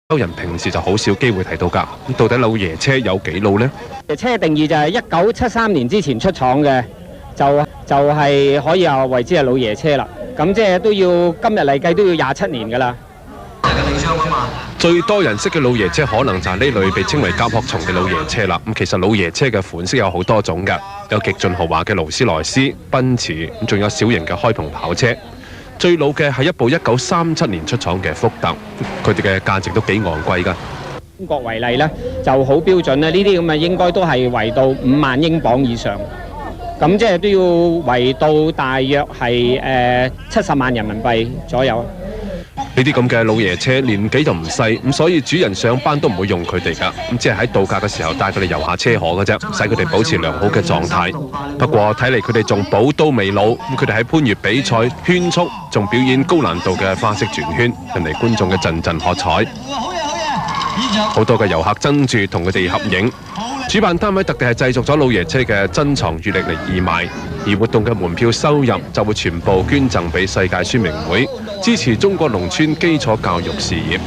洲人平時就好少機會睇到㗎。咁到底老爺車有幾老呢？車定義就係1973年之前出廠嘅，就係可以話為之係老爺車啦。咁即係都要今日嚟計都要27年㗎啦。最多人識嘅老爺車可能就係呢類被稱為甲殼蟲嘅老爺車啦。咁其實老爺車嘅款式有好多種㗎，有極盡豪華嘅勞斯萊斯、奔馳，咁仲有小型嘅開篷跑車。最老嘅係一部1937年出廠嘅福特，佢哋嘅價值都幾昂貴㗎。中國為例呢，就好標準咧，呢啲咁嘅應該都係圍到5萬英鎊以上，咁即係都要圍到大約係70萬人民幣左右。呢啲咁嘅老爺車年紀就唔細，咁所以主人上班都唔會用佢哋㗎，咁只係喺度假嘅時候帶佢哋遊下車河嘅啫，使佢哋保持良好嘅狀態。不過睇嚟佢哋仲寶刀未老，咁佢哋喺番禺比賽圈速，仲表演高難度嘅花式轉圈，引嚟觀眾嘅陣陣喝彩。好多嘅遊客爭住同佢哋合影。主辦單位特地係製作咗老爺車嘅珍藏月曆嚟義賣，而活動嘅門票收入就會全部捐贈俾世界宣明會，支持中國農村基礎教育事業。